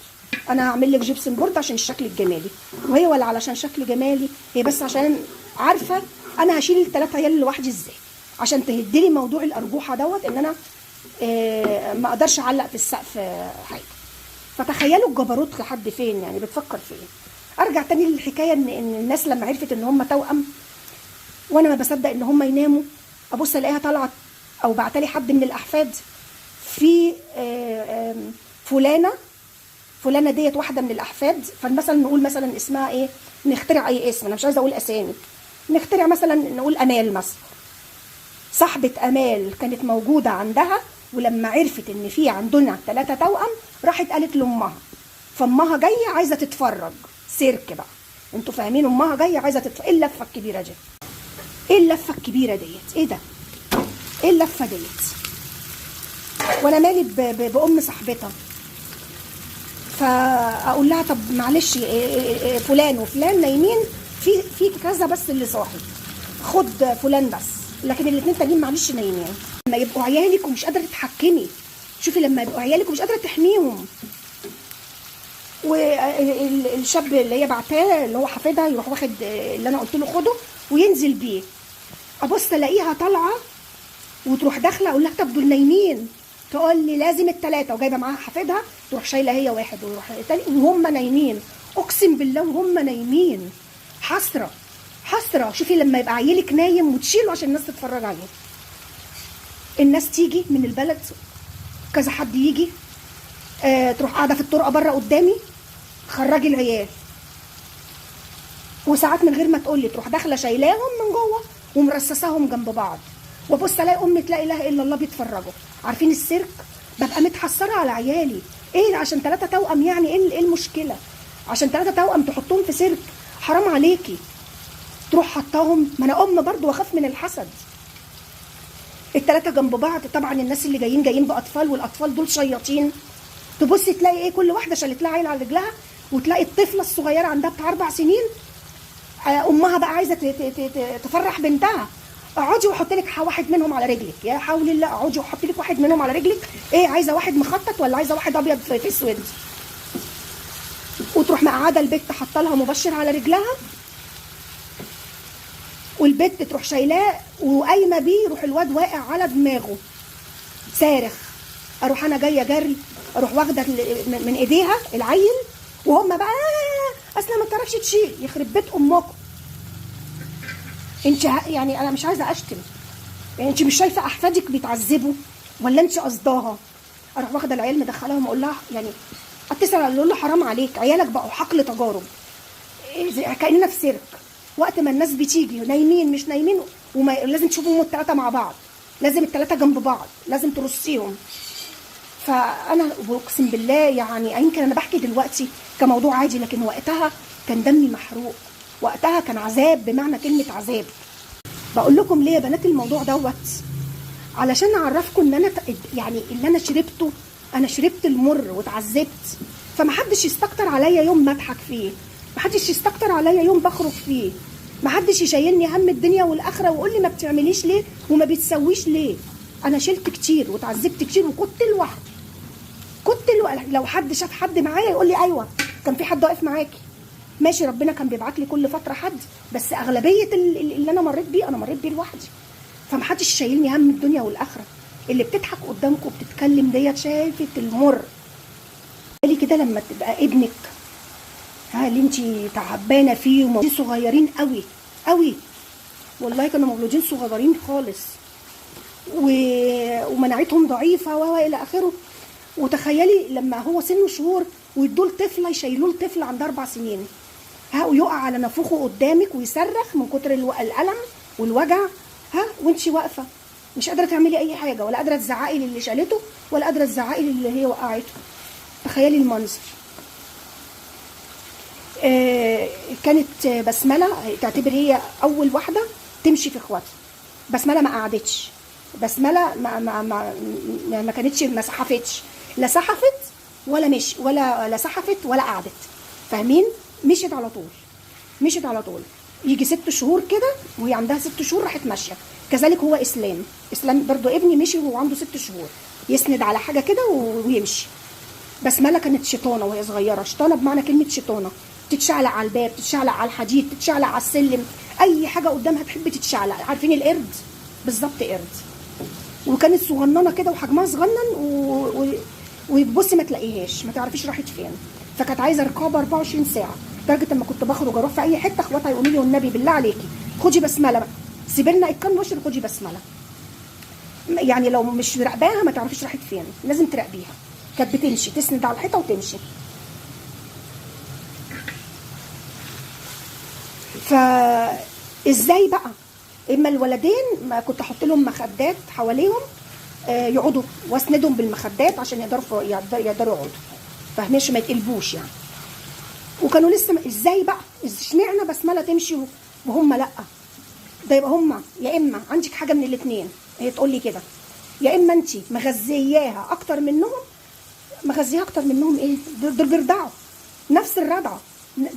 انا هعمل لك جيبسن بورد عشان الشكل الجمالي، وهي ولا علشان شكل جمالي، هي بس عشان عارفه انا هشيل ال3 عيال لوحدي ازاي، عشان تهدلي موضوع الارجوحه دوت ان انا ما اقدرش اعلق في السقف حاجه. فتخيلوا الجبروت لحد فين، يعني بتفكر في ايه. ارجع تاني للحكايه ان الناس لما عرفت ان هم توأم، وانا ما بصدق ان هم يناموا، ابص الاقيها طلعت او بعتلي حد من الاحفاد في فلانه ديت واحده من الاحفاد، فمثلا نقول مثلا اسمها ايه، نخترع اي اسم، انا مش عايزه اقول اسامي، نخترع مثلا نقول امال مثلا. صاحبه امال كانت موجوده عندها، ولما عرفت ان في عندنا 3 توأم راحت قالت لامها، فامها جايه عايزه تتفرج سيرك بقى، انتوا فاهمين، امها جايه عايزه تتفرج. ايه اللفه الكبيره دي؟ ايه اللفه الكبيره ديت؟ ايه ده؟ ايه اللفه ديت؟ وانا مالي بام صاحبتها؟ فاقول لها طب معلش فلان وفلان نايمين، في كذا بس اللي صاحي، خد فلان بس، لكن الاثنين تانيين معلش نايمين. لما يبقوا عيالك ومش قادره تتحكمي، شوفي لما يبقوا عيالك ومش قادره تحميهم، والشاب اللي هي بعتاه اللي هو حفيدها يروح واخد اللي انا قلت له خده وينزل بيه، ابص الاقيها طالعه وتروح داخله اقول لها طب دول نايمين، تقول لي لازم ال3، وجايبه معاها حفيدها تروح شايله هي واحد ويروح التاني وهم نايمين، اقسم بالله وهم نايمين. حسره حسره. شوفي لما يبقى عيلك نايم وتشيله عشان الناس تتفرج عليه. الناس تيجي من البلد كذا حد يجي، تروح قاعده في الطرقه بره قدامي، خرجي العيال، وساعات من غير ما تقول لي تروح داخله شايلاهم من جوه ومرصصاهم جنب بعض، وابص الاقي امي لا اله الا الله بيتفرجوا. عارفين السيرك؟ ببقى متحسره على عيالي. ايه عشان 3 توأم يعني ايه المشكله؟ عشان 3 توأم تحطهم في سيرك؟ حرام عليكي. تروح حطاهم، ما انا ام برضو واخاف من الحسد. ال3 جنب بعض، طبعا الناس اللي جايين باطفال، والاطفال دول شياطين. تبصي تلاقي ايه، كل واحده شالت لها عيل على رجلها، وتلاقي الطفله الصغيره عندها بتاع 4 سنين امها بقى عايزه تفرح بنتها، اقعدي واحط لك واحد منهم على رجلك، يا حول الله، اقعدي واحط لك واحد منهم على رجلك. ايه عايزه واحد مخطط ولا عايزه واحد ابيض في اسود؟ وتروح مقعده البت حاطه لها مبشر على رجلها، والبت تروح شايلاه وقايمه بيه، يروح الواد واقع على دماغه صارخ. اروح انا جايه جري، اروح واخده من ايديها العيل، وهم بقى اصلا ما بتعرفش تشيل، يخرب بيت امكم. انت يعني انا مش عايزه اشتم، يعني انت مش شايفه احفادك بيتعذبوا ولا انت قصداها؟ اروح واخده العيال مدخلاهم اقول لها، يعني اتصل اقول له حرام عليك، عيالك بقوا حقل تجارب، كاننا في سيرك. وقت ما الناس بتيجي نايمين مش نايمين، ولازم تشوفوا ال3 مع بعض، لازم ال3 جنب بعض، لازم ترصيهم. فانا اقسم بالله يعني يمكن انا بحكي دلوقتي كموضوع عادي، لكن وقتها كان دمي محروق، وقتها كان عذاب بمعنى كلمه عذاب. بقول لكم ليه يا بنات الموضوع دوت؟ علشان اعرفكم ان انا يعني اللي انا شربته، انا شربت المر واتعذبت، فمحدش يستكتر عليا يوم ما اضحك فيه، محدش يستكتر عليا يوم بخرج فيه، محدش يشيلني هم الدنيا والاخره ويقول لي ما بتعمليش ليه وما بتسويش ليه. انا شلت كتير واتعذبت كتير وكنت لوحدي. لو حد شاف حد معايا يقول لي ايوه كان في حد واقف معاكي، ماشي ربنا كان بيبعت لي كل فتره حد، بس اغلبيه اللي انا مريت بيه انا مريت بيه لوحدي، فمحدش شايلني هم الدنيا والاخره. اللي بتضحك قدامكم وبتتكلم ديت شافت المر. قالي كده لما تبقى ابنك اللي انت تعبانه فيه ومولودين صغيرين قوي قوي، والله كانوا مولودين صغيرين خالص ومناعتهم ضعيفه والى اخره، وتخيلي لما هو سنه شهور ويدوا طفله يشيلوه الطفل عندها 4 سنين ويقع على نافوخه قدامك ويصرخ من كتر الالم والوجع وانت واقفه مش قادره تعملي اي حاجه، ولا قادره تزعقي للي شالته ولا قادره تزعقي للي هي وقعته. تخيلي المنظر. كانت بسمله تعتبر هي اول واحده تمشي في اخواتها. بسمله ما قعدتش، بسمله ما كانتش، ما سحفتش، لا سحفت ولا مش ولا سحفت ولا قعدت، فاهمين؟ مشيت على طول، مشيت على طول. يجي 6 شهور كده وهي عندها 6 شهور راحت ماشيه. كذلك هو اسلام برضو ابني مشي وهو عنده 6 شهور، يسند على حاجه كده ويمشي. بسمله كانت شيطانه وهي صغيره، شيطانه بمعنى كلمه شيطانه، تتشعلق على الباب، تتشعلق على الحديد، تتشعلق على السلم، اي حاجه قدامها تحب تتشعلق. عارفين القرد؟ بالظبط قرد. وكانت صغننه كده وحجمها صغنن وتبصي ما تلاقيهاش، ما تعرفيش راحت فين. فكانت عايزه رقابه 24 ساعه، لدرجه لما كنت بخرج اروح في اي حته اخواتها يقولوا لي والنبي بالله عليكي خدي بسمله بقى، سيبي لنا الكام وشر خدي بسمله. يعني لو مش راقباها ما تعرفيش راحت فين، لازم تراقبيها. كانت بتمشي تسند على الحيطه وتمشي. فازاي بقى؟ اما الولدين ما كنت احط لهم مخدات حواليهم يقعدوا واسندهم بالمخدات عشان يقدروا يقعدوا، فاهميش؟ ما يتقلبوش يعني. وكانوا لسه ازاي بقى؟ اشمعنى بسمله تمشي وهم لا؟ ده يبقى هم يا اما عندك حاجه من الاثنين، هي تقول لي كده، يا اما انت مغذياها اكتر منهم. مغذيها اكتر منهم ايه؟ دول بيرضعوا نفس الرضعه،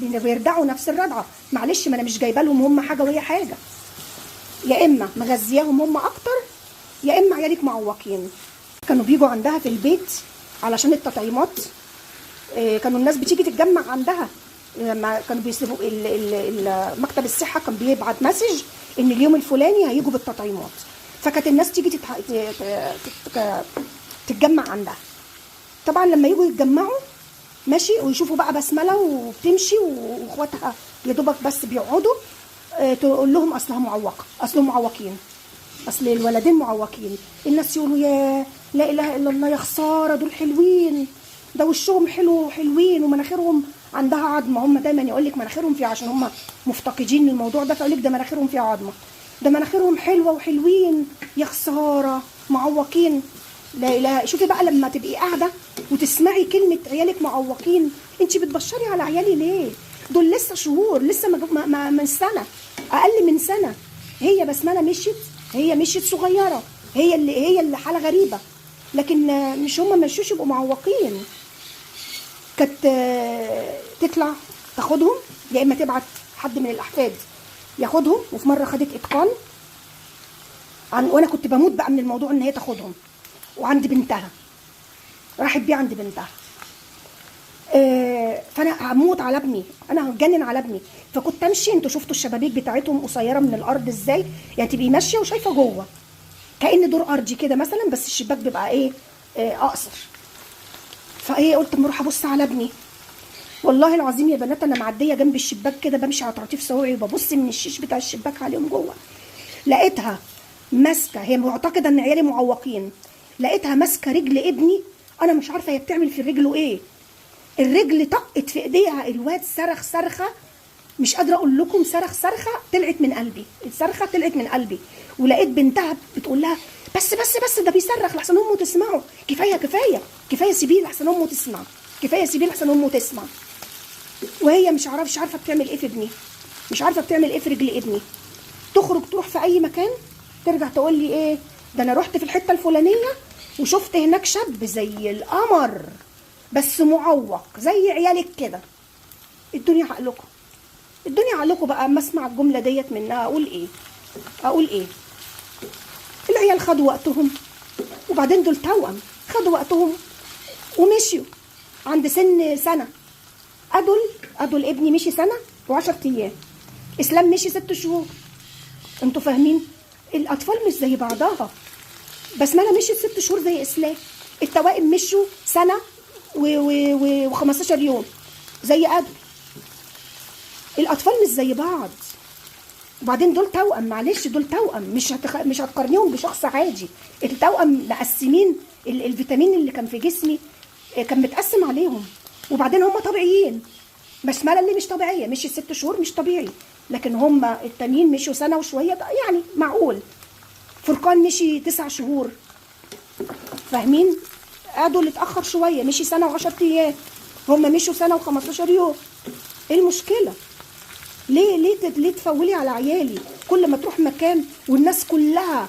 بيرضعوا نفس الرضعه. معلش ما انا مش جايبه لهم هم حاجه وهي حاجه. يا اما مغذياهم هم اكتر، يا اما عيالك معوقين. كانوا بيجوا عندها في البيت علشان التطعيمات. كانوا الناس بتيجي تتجمع عندها لما كانوا بيسيبوا مكتب الصحه كان بيبعت مسج ان اليوم الفلاني هيجوا بالتطعيمات، فكانت الناس تيجي تتجمع عندها. طبعا لما يجوا يتجمعوا ماشي ويشوفوا بقى بسمله وبتمشي واخواتها يا دوبك بس بيقعدوا، تقول لهم اصلها معوقه، اصلهم معوقين، اصل الولدين معوقين. الناس يقولوا يا لا اله الا الله، يا خساره دول حلوين، ده وشهم حلو حلوين ومناخيرهم عندها عظمه. هم دايما يقول لك مناخيرهم فيها، عشان هم مفتقدين للموضوع ده، فيقول لك ده مناخيرهم فيها عظمه، ده مناخيرهم حلوه وحلوين، يا خساره معوقين. لا اله. شوفي بقى لما تبقي قاعده وتسمعي كلمه عيالك معوقين، انت بتبشري على عيالي ليه؟ دول لسه شهور، لسه من سنه، اقل من سنه. هي بسمله مشيت، هي مشيت صغيره، هي اللي حاله غريبه، لكن مش هم مشوش يبقوا معوقين. كانت تطلع تاخدهم، يا اما تبعت حد من الاحفاد ياخدهم. وفي مره خدت اتقان وانا كنت بموت بقى من الموضوع ان هي تاخدهم، وعند بنتها راحت بيه عند بنتها. فانا هموت على ابني، انا هتجنن على ابني. فكنت امشي، انتوا شفتوا الشبابيك بتاعتهم قصيره من الارض ازاي، يعني تبقي ماشيه وشايفه جوه كأن دور ارضي كده مثلا، بس الشباك بيبقى ايه اقصر. فايه قلت اما اروح ابص على ابني. والله العظيم يا بنات انا معديه جنب الشباك كده، بمشي على طراطيف صوابعي وببص من الشيش بتاع الشباك عليهم جوه، لقيتها ماسكه، هي معتقده ان عيالي معوقين، لقيتها ماسكه رجل ابني. انا مش عارفه هي بتعمل في رجله ايه، الرجل طقت في ايديها. الواد صرخ صرخه مش قادره اقول لكم، صرخ صرخه طلعت من قلبي، الصرخه طلعت من قلبي. ولقيت بنتها بتقول لها بس بس بس ده بيصرخ لحسن امه تسمعه، كفايه كفايه كفايه سيبيه لحسن امه تسمع، كفايه سيبيه لحسن امه تسمع. وهي مش عارفه بتعمل ايه في ابني، مش عارفه بتعمل ايه في رجل ابني. تخرج تروح في اي مكان ترجع تقول لي ايه ده، انا رحت في الحته الفلانيه وشفت هناك شاب زي القمر بس معوق زي عيالك كده. الدنيا عقلكم، الدنيا عقلكم بقى. اما اسمع الجمله ديت منها اقول ايه؟ اقول ايه؟ العيال خدوا وقتهم، وبعدين دول توأم، خدوا وقتهم ومشيوا عند سنه ادول ابني مشي سنه و10 ايام، اسلام مشي 6 شهور. انتوا فاهمين؟ الاطفال مش زي بعضها. بسمله مشيت 6 شهور زي اسلام، التوائم مشوا سنه و15 يوم زي ادول. الاطفال مش زي بعض. وبعدين دول توأم، معلش دول توأم، مش هتقارنيهم بشخص عادي. التوأم مقسمين الفيتامين اللي كان في جسمي كان متقسم عليهم. وبعدين هم طبيعيين. بسمله اللي مش طبيعيه مشي 6 شهور مش طبيعي، لكن هم التانيين مشوا سنه وشويه يعني معقول. فرقان مشي 9 شهور، فاهمين؟ ادول اتاخر شويه مشي سنه و10 ايام، هم مشوا سنه و15 يوم. ايه المشكله؟ ليه تفولي على عيالي؟ كل ما تروح مكان والناس كلها،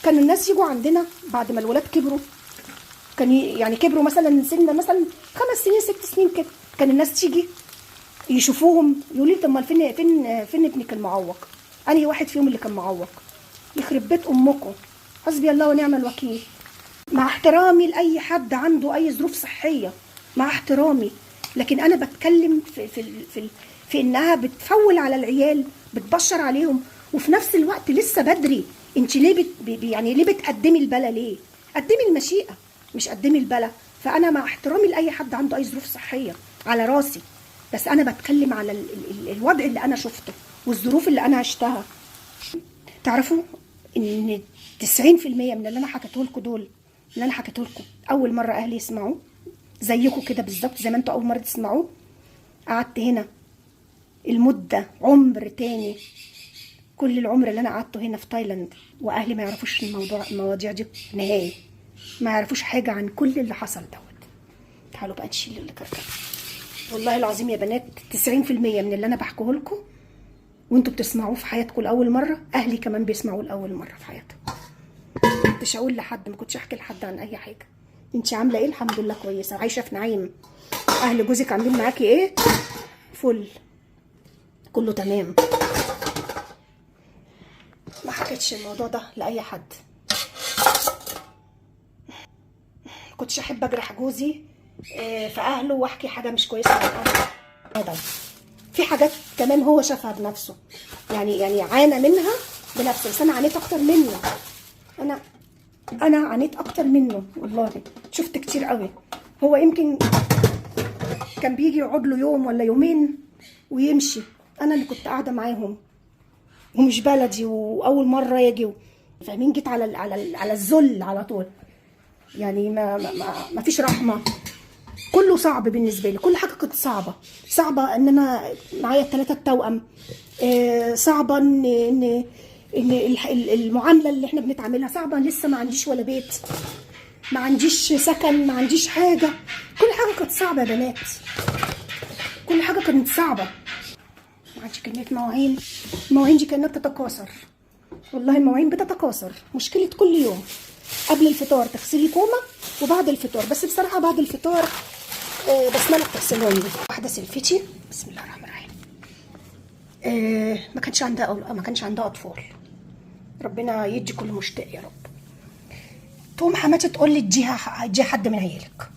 كانوا الناس يجوا عندنا بعد ما الولاد كبروا، كان يعني كبروا مثلا سن مثلا 5 سنين 6 سنين كده، كان الناس تيجي يشوفوهم يقولوا لي طب ما فين ابنك المعوق؟ انهي واحد فيهم اللي كان معوق؟ يخرب بيت امكم. حسبي الله ونعم الوكيل. مع احترامي لاي حد عنده اي ظروف صحيه، مع احترامي، لكن انا بتكلم في انها بتفول على العيال، بتبشر عليهم، وفي نفس الوقت لسه بدري. انت ليه يعني ليه بتقدمي البلا؟ ليه قدمي المشيئه مش قدمي البلا؟ فانا مع احترامي لاي حد عنده اي ظروف صحيه على راسي، بس انا بتكلم على الوضع اللي انا شفته والظروف اللي انا عشتها. تعرفوا ان 90% من اللي انا حكيته لكم دول، اللي انا حكيته لكم اول مره اهلي يسمعوه، زيكم كده بالظبط، زي ما انتوا اول مره تسمعوه. قعدت هنا المده عمر تاني، كل العمر اللي انا قعدته هنا في تايلاند، واهلي ما يعرفوش المواضيع دي نهائي، ما يعرفوش حاجه عن كل اللي حصل دوت. تعالوا بقى نشيل اللي كركب. والله العظيم يا بنات 90% من اللي انا بحكيه لكم وانتوا بتسمعوه في حياتكم لاول مره، اهلي كمان بيسمعوه لاول مره في حياتهم. ما كنتش اقول لحد، ما كنتش احكي لحد عن اي حاجه. انت عامله ايه؟ الحمد لله كويسه، عايشه في نعيم. اهل جوزك عاملين معاكي ايه؟ فل، كله تمام. ما حكيتش الموضوع ده لاي حد. ما كنتش احب اجرح جوزي في اهله واحكي حاجه مش كويسه عن اهله. في حاجات كمان هو شافها بنفسه، يعني عانى منها بنفسه، بس انا عانيت اكتر منه. انا عانيت اكتر منه والله، شفت كتير قوي. هو يمكن كان بيجي يقعد له يوم ولا يومين ويمشي، انا اللي كنت قاعده معاهم ومش بلدي واول مره يجي، فاهمين؟ جيت على الذل على طول، يعني ما فيش رحمه. كله صعب بالنسبه لي، كل حاجه كانت صعبه ان انا معايا 3 توأم. صعبه ان المعامله اللي احنا بنتعاملها صعبه. لسه ما عنديش ولا بيت، ما عنديش سكن، ما عنديش حاجه. كل حاجه كانت صعبه يا بنات، كل حاجه كانت صعبه. ما عنديش كميه مواعين، المواعين دي كانت تتكاثر، والله المواعين بتتكاثر. مشكله كل يوم قبل الفطار تغسلي كومه، وبعد الفطار، بس بصراحه بعد الفطار بسمله بتغسلهم لي. واحده سلفتي، بسم الله الرحمن الرحيم. ما كانش عندها اطفال، ربنا يدي كل مشتاق يا رب. تقوم حماتي تقول لي اديها حد من عيالك،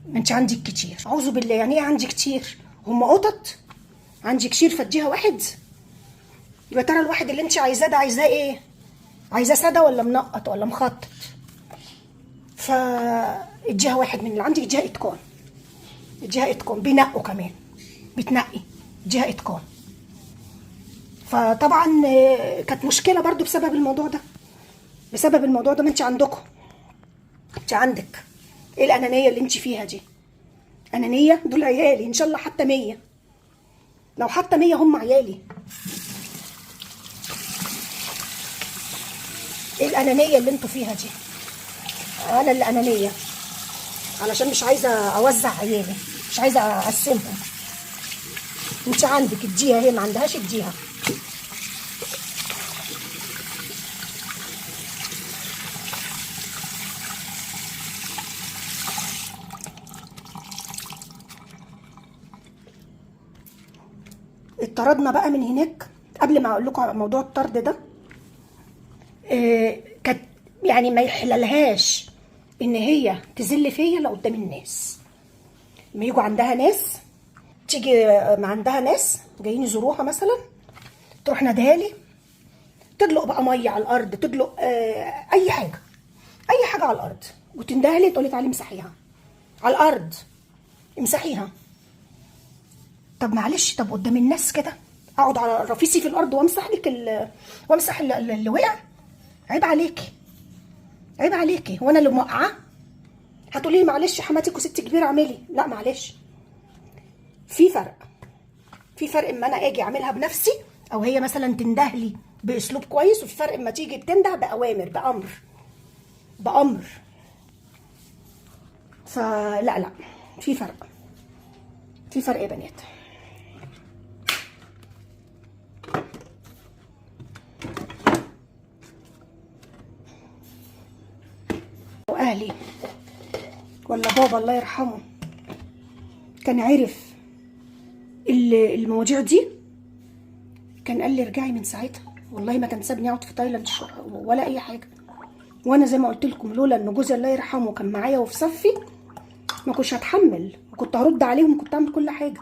ما انت عندك كتير. اعوذ بالله، يعني ايه عندي كتير؟ هم قطط؟ عندي كتير فاديها واحد؟ يبقى ترى الواحد اللي انت عايزاه ده عايزاه ايه؟ عايزاه ساده ولا منقط ولا مخطط؟ اديها واحد من اللي عندك، اديها اتقان، اديها اتقان. بينقوا كمان، بتنقي، اديها اتقان. فطبعا كانت مشكله برضو بسبب الموضوع ده. ما انت عندكم، انت عندك ايه الانانيه اللي انت فيها دي؟ انانيه؟ دول عيالي ان شاء الله حتى 100، لو حتى 100 هم عيالي. ايه الانانيه اللي انتوا فيها دي؟ انا اللي انانيه، علشان مش عايزه اوزع عيالي، مش عايزه اقسمهم. انت عندك اديها، هي ما عندهاش اديها. اتطردنا بقى من هناك. قبل ما اقول لكم على موضوع الطرد ده، كانت يعني ما يحللهاش ان هي تذل فيا لا قدام الناس. لما يجوا عندها ناس تيجي ما عندها ناس جايين يزوروها مثلا، تروح ناديهالي، تدلق بقى ميه على الارض، تدلق اي حاجه، اي حاجه على الارض، وتندهلي تقولي تعالي امسحيها على الارض، امسحيها. طب معلش، طب قدام الناس كده اقعد على رفيسي في الارض وامسح لك وامسح اللي وقع؟ عيب عليكي، عيب عليكي. وانا اللي موقعاه؟ هتقولي لي معلش حماتك وست كبيره اعملي. لا معلش، في فرق، في فرق اما انا اجي اعملها بنفسي، او هي مثلا تندهلي باسلوب كويس، وفي فرق اما تيجي بتنده باوامر، بامر. فلا لا، في فرق، في فرق يا بنات. واهلي ولا بابا الله يرحمه كان عرف المواضيع دي، كان قال لي ارجعي من ساعتها. والله ما كان سابني اقعد في تايلاند ولا اي حاجه. وانا زي ما قلت لكم، لولا ان جوزي الله يرحمه كان معايا وفي صفي، ما كنتش هتحمل، وكنت هرد عليهم، وكنت اعمل كل حاجه.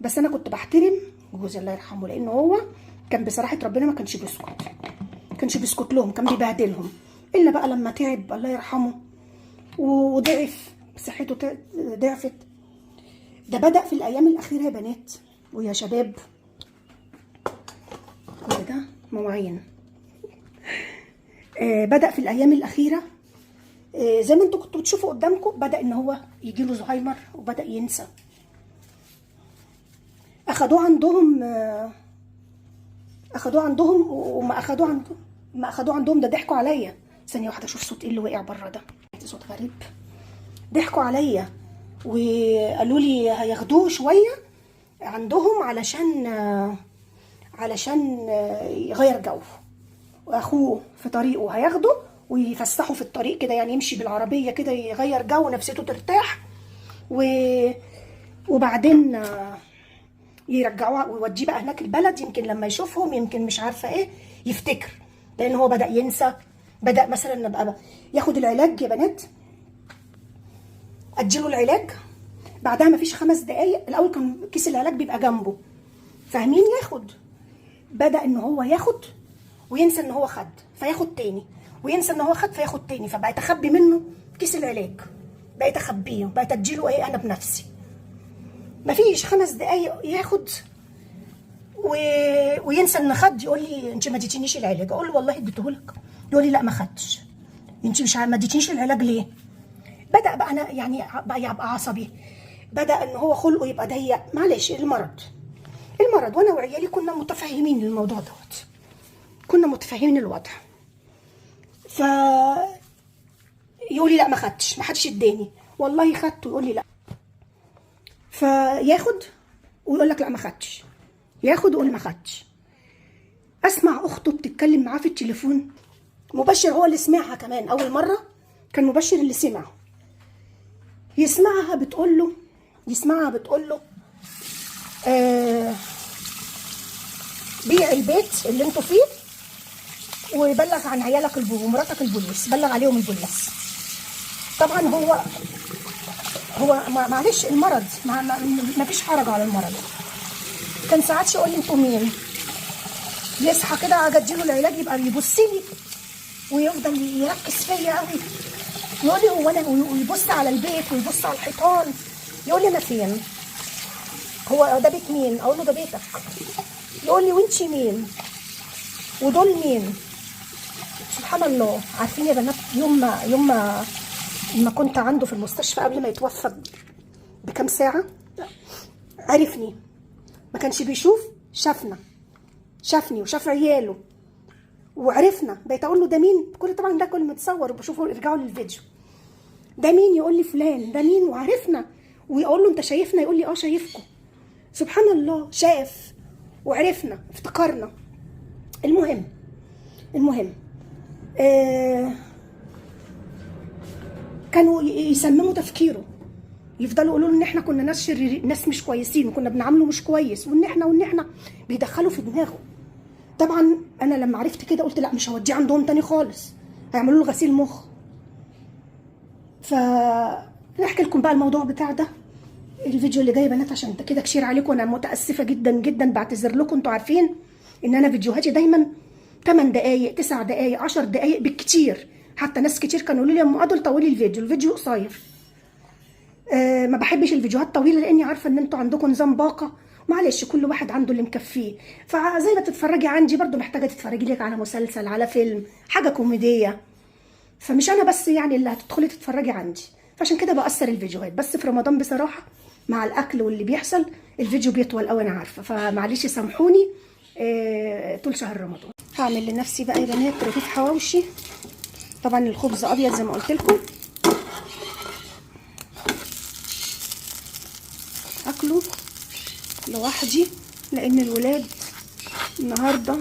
بس انا كنت بحترم جوزي الله يرحمه، لانه هو كان بصراحه ربنا ما كانش بيسكت لهم، كان بيبهدلهم. الا بقى لما تعب الله يرحمه وضعف، صحته ضعفت. ده بدأ في الايام الاخيره يا بنات ويا شباب، كل ده مواعين. بدأ في الايام الاخيره، زي ما انتوا كنتوا بتشوفوا قدامكم، بدأ ان هو يجيله زهايمر وبدأ ينسى. اخدوه عندهم وما اخدوه عندهم ده ضحكوا عليا. ثانيه واحده اشوف صوت ايه اللي وقع بره ده، صوت غريب. ضحكوا عليا وقالوا لي هياخدوه شويه عندهم علشان يغير جو، واخوه في طريقه هياخده ويفسحه في الطريق كده، يعني يمشي بالعربيه كده يغير جو، نفسيته ترتاح، وبعدين يرجعوه ويوديه بقى هناك البلد، يمكن لما يشوفهم، يمكن مش عارفه ايه، يفتكر. لان هو بدأ ينسى، بدأ مثلا نبقى ياخد العلاج يا بنات، اديله العلاج، بعدها مفيش 5 دقايق، الاول كان كيس العلاج بيبقى جنبه، فاهمين؟ ياخد، بدأ ان هو ياخد وينسى ان هو خد، فياخد تاني، وينسى ان هو خد فياخد تاني، فبقيت اخبي منه كيس العلاج، بقيت اخبيه، بقيت اديله ايه انا بنفسي. مفيش 5 دقايق ياخد وينسى ان خد، يقول لي انت ما اديتينيش العلاج. اقول له والله اديتهولك، يقول لي لا ما خدتش. انت مش ما اديتينيش العلاج ليه؟ بدأ بقى انا يعني بقى يبقى عصبي، بدأ ان هو خلقه يبقى ضيق. معلش، المرض، وانا وعيالي كنا متفاهمين الموضوع دوت، كنا متفاهمين الوضع. ف يقول لي لا ما خدتش، ما حدش اداني، والله خدت، يقول لي لا. فياخد ويقول لك لا ما خدتش، ياخد ويقول ما خدتش. اسمع اخته بتتكلم معاه في التليفون، مبشر هو اللي سمعها كمان، اول مره كان مبشر اللي سمع، يسمعها بتقول له بيع البيت اللي انتوا فيه وبلغ عن عيالك ومراتك البوليس، بلغ عليهم البوليس. طبعا هو معلش، المرض ما فيش حرج على المرض. كان ساعات يقول لي انتوا مين، يصحى كده اجي اديله العلاج يبقى بيبص لي ويفضل يركز فيا قوي، يقول لي هو انا، ويبص على البيت ويبص على الحيطان، يقول لي انا فين، هو ده بيت مين؟ اقول له ده بيتك. يقول لي وانتي مين ودول مين؟ سبحان الله. عارفين يا بنات، يوم ما كنت عنده في المستشفى قبل ما يتوفى بكام ساعه، عرفني، ما كانش بيشوف، شافني وشاف عياله وعرفنا. بقيت اقول له ده مين، كل طبعا ده كل متصور وبشوفه، ارجعوا للفيديو، ده مين؟ يقول لي فلان. ده مين؟ وعرفنا. ويقول له انت شايفنا؟ يقول لي اه شايفكم. سبحان الله، شاف وعرفنا، افتكرنا. المهم كانوا يسمموا تفكيره، يفضلوا يقولوا ان احنا كنا ناس شريرين، ناس مش كويسين، وكنا بنعامله مش كويس، وان احنا بيدخلوا في دماغه. طبعا انا لما عرفت كده قلت لا، مش هوديه عندهم تاني خالص، هيعملوا له غسيل مخ. نحكي لكم بقى الموضوع بتاع ده. الفيديو اللي جاي يا بنات عشان كده كشير عليكم، انا متاسفه جدا جدا، بعتذر لكم. انتوا عارفين ان انا فيديوهاتي دايما 8 دقائق 9 دقائق 10 دقائق بالكتير. حتى ناس كتير كانوا يقولوا لي يا ام ادل طولي الفيديو قصير. ما بحبش الفيديوهات طويله لاني عارفه ان انتوا عندكم نظام باقه، معلش كل واحد عنده اللي مكفيه. فزي ما تتفرجي عندي برضو محتاجه تتفرجي لك على مسلسل، على فيلم، حاجه كوميديه. فمش انا بس يعني اللي هتدخلي تتفرجي عندي، فعشان كده بقصر الفيديوهات. بس في رمضان بصراحه مع الاكل واللي بيحصل الفيديو بيطول قوي انا عارفه، فمعلش سامحوني. طول شهر رمضان هعمل لنفسي بقى يا بنات رغيف حواوشي. طبعا الخبز ابيض زي ما قلت لكم، اكله لوحدي لان الولاد النهارده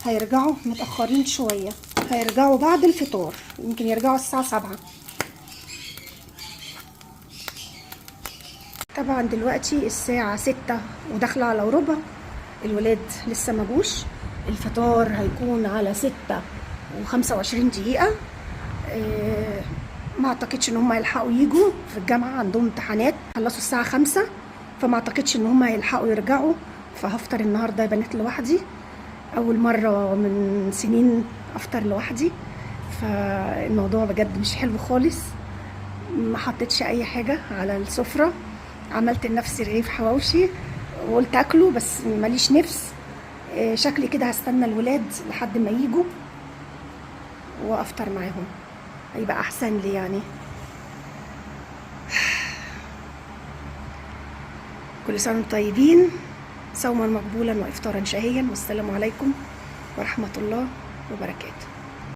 هيرجعوا متاخرين شويه، هيرجعوا بعد الفطار، يمكن يرجعوا الساعه 7. طبعا دلوقتي الساعه 6 وداخله على ربع، الولاد لسه ما جوش. الفطار هيكون على 6:25. ما اعتقدش ان هم هيلحقوا يجوا، في الجامعه عندهم امتحانات، خلصوا الساعه 5، فما اعتقدش ان هم هيلحقوا يرجعوا. فهفطر النهارده يا بنات لوحدي، اول مره من سنين افطر لوحدي، فالموضوع بجد مش حلو خالص. ما حطيتش اي حاجه على السفره، عملت لنفسي رغيف حواوشي وقلت اكله بس ماليش نفس. شكلي كده هستنى الولاد لحد ما يجوا وافطر معاهم، هيبقى احسن لي يعني. كل سنه وانتم طيبين، صوما مقبولا وافطارا شهيا، والسلام عليكم ورحمه الله وبركاته.